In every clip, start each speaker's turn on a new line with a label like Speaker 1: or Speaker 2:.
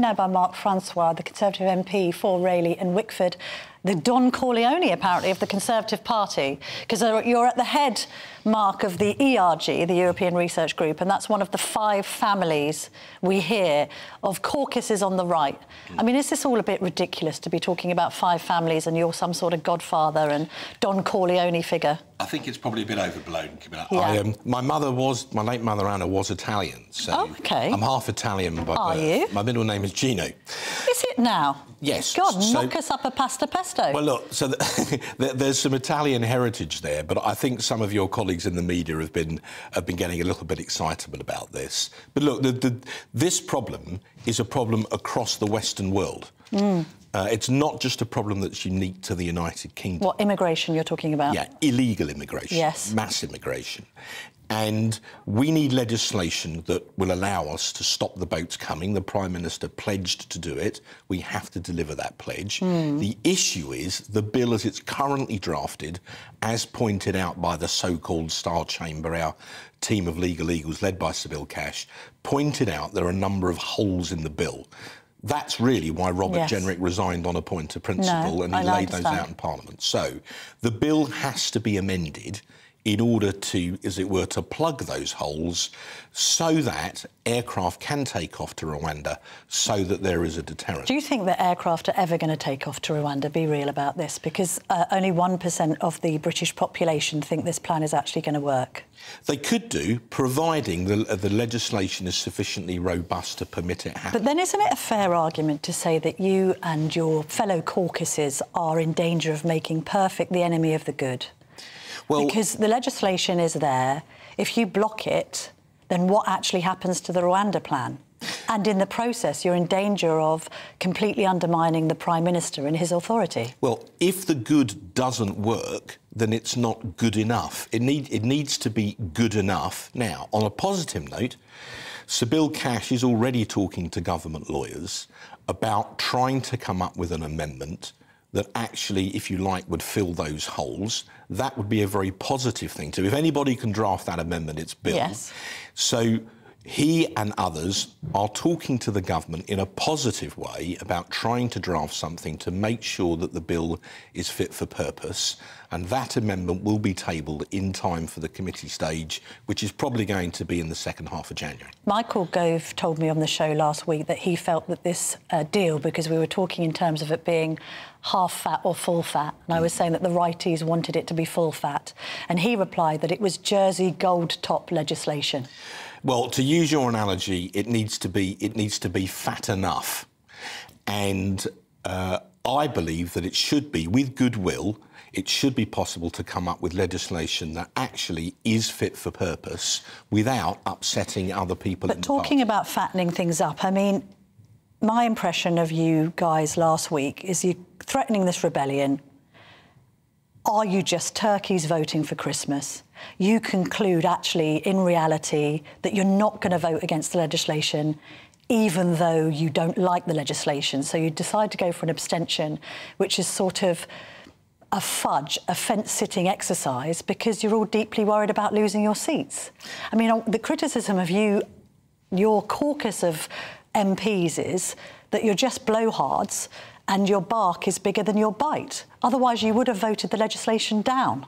Speaker 1: Now by Mark Francois, the Conservative MP for Rayleigh and Wickford, the Don Corleone, apparently, of the Conservative Party, because you're at the head, Mark, of the ERG, the European Research Group, and that's one of the 5 families we hear of caucuses on the right. I mean, is this all a bit ridiculous to be talking about 5 families and you're some sort of godfather and Don Corleone figure?
Speaker 2: I think it's probably a bit overblown, Camilla.
Speaker 1: Yeah.
Speaker 2: My late mother Anna was Italian, so I'm half Italian by birth.
Speaker 1: You?
Speaker 2: My middle name is Gino.
Speaker 1: Is it now?
Speaker 2: Yes.
Speaker 1: God, knock us up a pasta pesto.
Speaker 2: Well, look, so there's some Italian heritage there, but I think some of your colleagues in the media have been getting a little bit excitable about this. But look, this problem is a problem across the Western world. It's not just a problem that's unique to the United Kingdom.
Speaker 1: What, immigration you're talking about?
Speaker 2: Yeah, illegal immigration.
Speaker 1: Yes.
Speaker 2: Mass immigration. And we need legislation that will allow us to stop the boats coming. The Prime Minister pledged to do it. We have to deliver that pledge. The issue is the bill as it's currently drafted, as pointed out by the so-called Star Chamber, our team of legal eagles led by Sibylle Cash, pointed out there are a number of holes in the bill. That's really why Robert Jenrick resigned on a point of principle, and he laid those out in Parliament. So the bill has to be amended in order to, as it were, to plug those holes so that aircraft can take off to Rwanda so that there is a deterrent.
Speaker 1: Do you think that aircraft are ever going to take off to Rwanda? Be real about this, because only 1% of the British population think this plan is actually going to work.
Speaker 2: They could do, providing the legislation is sufficiently robust to permit it happen.
Speaker 1: But then isn't it a fair argument to say that you and your fellow caucuses are in danger of making perfect the enemy of the good? Well, because the legislation is there. If you block it, then what actually happens to the Rwanda plan? And in the process, you're in danger of completely undermining the Prime Minister and his authority.
Speaker 2: Well, if the good doesn't work, then it's not good enough. It needs to be good enough. Now, on a positive note, Sibylle Cash is already talking to government lawyers about trying to come up with an amendment that actually, if you like, would fill those holes. That would be a very positive thing too. If anybody can draft that amendment, it's Bill.
Speaker 1: Yes.
Speaker 2: So he and others are talking to the government in a positive way about trying to draft something to make sure that the bill is fit for purpose, and that amendment will be tabled in time for the committee stage, which is probably going to be in the second half of January.
Speaker 1: Michael Gove told me on the show last week that he felt that this deal, because we were talking in terms of it being half fat or full fat, and I was saying that the righties wanted it to be full fat, and he replied that it was Jersey gold top legislation.
Speaker 2: Well, to use your analogy, it needs to be fat enough, and I believe that it should be, with goodwill, it should be possible to come up with legislation that actually is fit for purpose without upsetting other people.
Speaker 1: But talking about fattening things up, I mean, my impression of you guys last week is you threatening this rebellion. Are you just turkeys voting for Christmas? You conclude, actually, in reality, that you're not going to vote against the legislation, even though you don't like the legislation. So you decide to go for an abstention, which is sort of a fudge, a fence-sitting exercise, because you're all deeply worried about losing your seats. I mean, the criticism of you, your caucus of MPs, is that you're just blowhards and your bark is bigger than your bite. Otherwise, you would have voted the legislation down.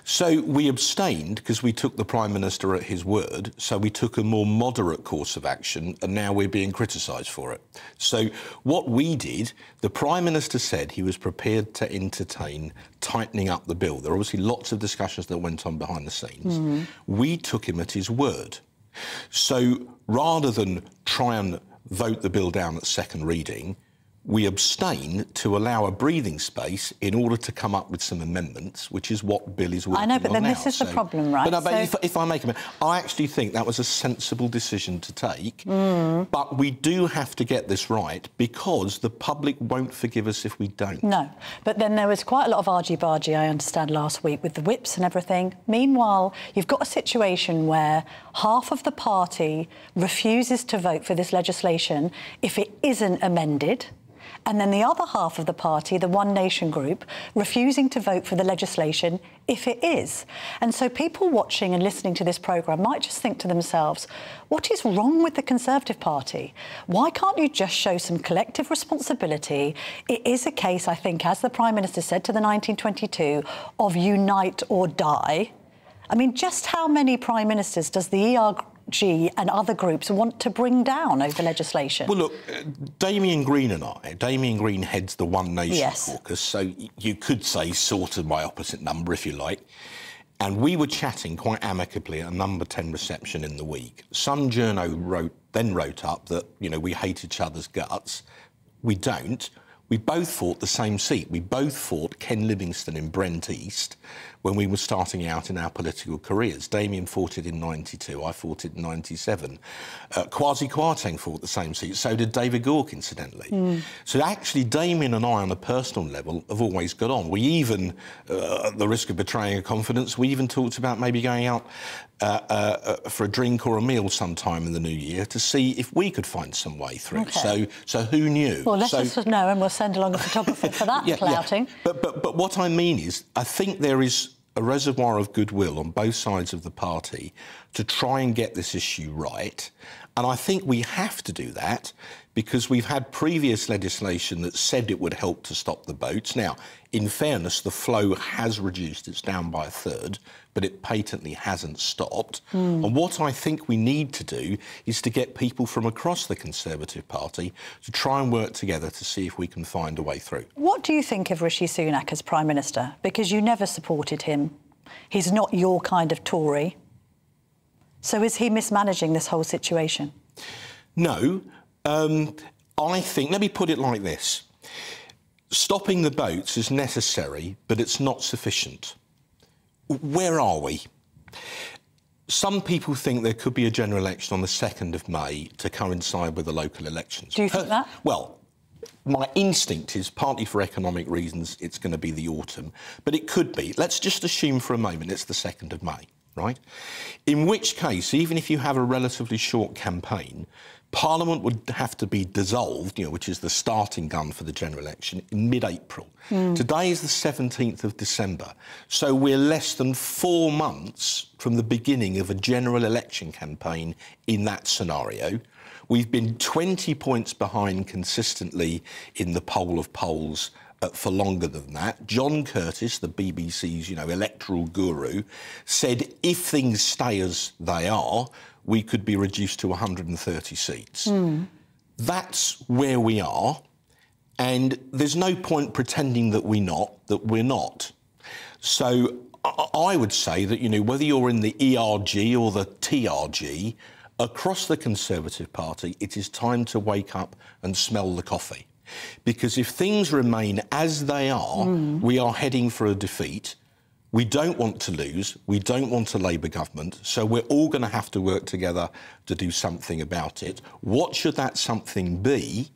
Speaker 2: So we abstained because we took the Prime Minister at his word, so we took a more moderate course of action, and now we're being criticised for it. So what we did, the Prime Minister said he was prepared to entertain tightening up the bill. There are obviously lots of discussions that went on behind the scenes. We took him at his word. So rather than try and vote the bill down at second reading, we abstain to allow a breathing space in order to come up with some amendments, which is what Bill is working on now.
Speaker 1: I know, but then this is the problem, right?
Speaker 2: But if I make a mistake, I actually think that was a sensible decision to take. But we do have to get this right, because the public won't forgive us if we don't.
Speaker 1: No, but then there was quite a lot of argy-bargy, I understand, last week with the whips and everything. Meanwhile, you've got a situation where half of the party refuses to vote for this legislation if it isn't amended. and then the other half of the party, the One Nation group, refusing to vote for the legislation if it is. And so people watching and listening to this programme might just think to themselves, what is wrong with the Conservative Party? Why can't you just show some collective responsibility? It is a case, I think, as the Prime Minister said to the 1922, of unite or die. I mean, just how many Prime Ministers does the ERG and other groups want to bring down over legislation?
Speaker 2: Well, look, Damien Green heads the One Nation caucus, so you could say sort of my opposite number, if you like. And we were chatting quite amicably at a number 10 reception in the week. Some journo wrote up that, you know, we hate each other's guts. We don't. We both fought the same seat. We both fought Ken Livingstone in Brent East when we were starting out in our political careers. Damien fought it in 92, I fought it in 97. Kwasi Kwarteng fought the same seat, so did David Gauke, incidentally. So actually, Damien and I, on a personal level, have always got on. We even, at the risk of betraying a confidence, we even talked about maybe going out for a drink or a meal sometime in the new year to see if we could find some way through.
Speaker 1: Okay.
Speaker 2: So who knew?
Speaker 1: Well, let us know, and we'll send along a photographer for that outing.
Speaker 2: But what I mean is, I think there is a reservoir of goodwill on both sides of the party to try and get this issue right. And I think we have to do that because we've had previous legislation that said it would help to stop the boats. Now, in fairness, the flow has reduced. It's down by a third, but it patently hasn't stopped. And what I think we need to do is to get people from across the Conservative Party to try and work together to see if we can find a way through.
Speaker 1: What do you think of Rishi Sunak as Prime Minister? Because you never supported him. He's not your kind of Tory. So is he mismanaging this whole situation?
Speaker 2: No. I think, let me put it like this. Stopping the boats is necessary, but it's not sufficient. Where are we? Some people think there could be a general election on the 2nd of May to coincide with the local elections.
Speaker 1: Do you think that?
Speaker 2: Well, my instinct is, partly for economic reasons, it's going to be the autumn. But it could be. Let's just assume for a moment it's the 2nd of May, right? In which case, even if you have a relatively short campaign, Parliament would have to be dissolved, you know, which is the starting gun for the general election, in mid-April. Today is the 17th of December, so we're less than 4 months from the beginning of a general election campaign in that scenario. We've been 20 points behind consistently in the poll of polls for longer than that. John Curtis, the BBC's, you know, electoral guru, said if things stay as they are, we could be reduced to 130 seats. That's where we are, and there's no point pretending that we're not. So I would say that, you know, whether you're in the ERG or the TRG, across the Conservative Party, it is time to wake up and smell the coffee. Because if things remain as they are, we are heading for a defeat. We don't want to lose. We don't want a Labour government. So we're all going to have to work together to do something about it. What should that something be?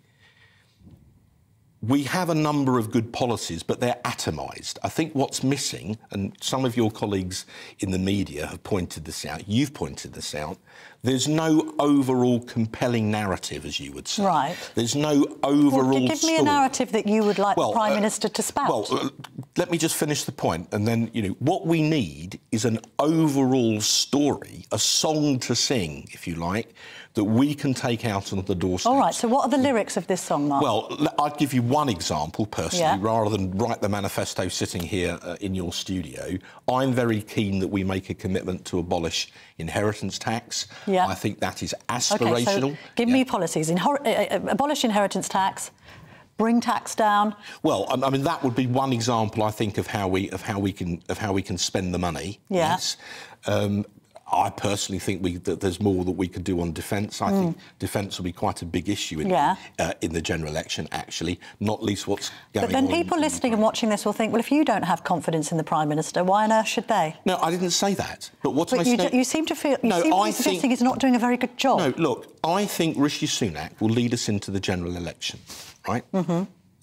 Speaker 2: We have a number of good policies, but they're atomised. I think what's missing, and some of your colleagues in the media have pointed this out, you've pointed this out, there's no overall compelling narrative, as you would say.
Speaker 1: Right.
Speaker 2: There's no overall
Speaker 1: Well, give me a narrative that you would like the Prime Minister to spout.
Speaker 2: Well, let me just finish the point, and then, you know, what we need is an overall story, a song to sing, if you like, that we can take out on the doorstep.
Speaker 1: All right, so what are the lyrics of this song, Mark?
Speaker 2: Well, I'd give you one example, personally, rather than write the manifesto sitting here in your studio. I'm very keen that we make a commitment to abolish inheritance tax. I think that is aspirational.
Speaker 1: OK, so give me policies. Abolish inheritance tax, bring tax down.
Speaker 2: Well, I mean, that would be one example, I think, of how we can spend the money. Yes. I personally think that there's more that we could do on defence. I think defence will be quite a big issue in the general election, actually, not least what's going on.
Speaker 1: But then people listening and watching this will think, well, if you don't have confidence in the Prime Minister, why on earth should they?
Speaker 2: No, I didn't say that. But
Speaker 1: you seem to feel... You seem to be suggesting he's not doing a very good job.
Speaker 2: No, look, I think Rishi Sunak will lead us into the general election, right?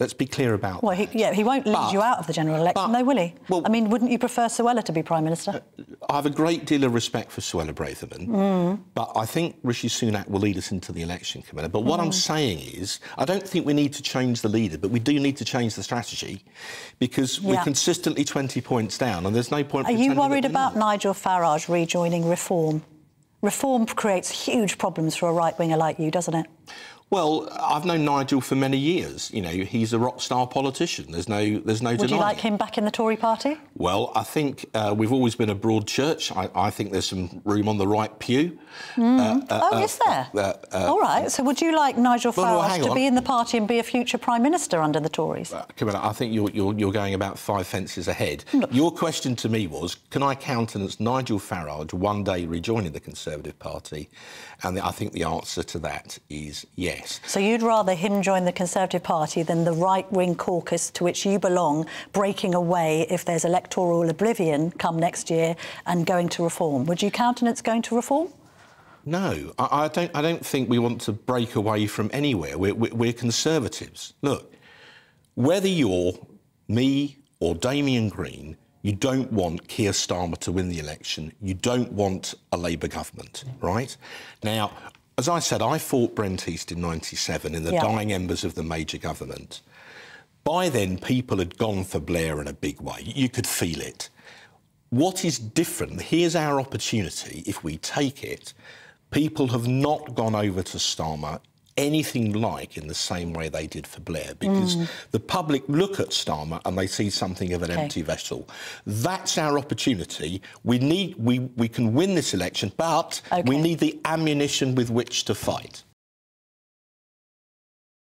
Speaker 2: Let's be clear about
Speaker 1: well,
Speaker 2: that.
Speaker 1: he won't lead you out of the general election, though, will he?
Speaker 2: Well,
Speaker 1: I mean, wouldn't you prefer Suella to be Prime Minister?
Speaker 2: I have a great deal of respect for Suella Braverman, but I think Rishi Sunak will lead us into the election, Camilla. But what I'm saying is, I don't think we need to change the leader, but we do need to change the strategy, because we're consistently 20 points down, and there's no point...
Speaker 1: Are you worried about Nigel Farage rejoining Reform? Reform creates huge problems for a right-winger like you, doesn't it?
Speaker 2: Well, I've known Nigel for many years. You know, he's a rock-star politician. There's no denying.
Speaker 1: Would you like him back in the Tory party?
Speaker 2: Well, I think we've always been a broad church. I think there's some room on the right pew.
Speaker 1: Is there? All right. So would you like Nigel Farage to be in the party and be a future Prime Minister under the Tories?
Speaker 2: Camilla, I think you're going about 5 fences ahead. Your question to me was, can I countenance Nigel Farage one day rejoining the Conservative Party? And I think the answer to that is yes.
Speaker 1: So you'd rather him join the Conservative Party than the right-wing caucus to which you belong breaking away if there's electoral oblivion come next year and going to Reform? Would you countenance going to Reform?
Speaker 2: No, I don't think we want to break away from anywhere. We're Conservatives. Look, whether you're me or Damien Green, you don't want Keir Starmer to win the election. You don't want a Labour government, right? Now, as I said, I fought Brent East in '97 in the dying embers of the major government. By then, people had gone for Blair in a big way. You could feel it. What is different, here's our opportunity, if we take it, people have not gone over to Starmer anything like in the same way they did for Blair, because the public look at Starmer and they see something of an empty vessel. That's our opportunity. We can win this election, but we need the ammunition with which to fight.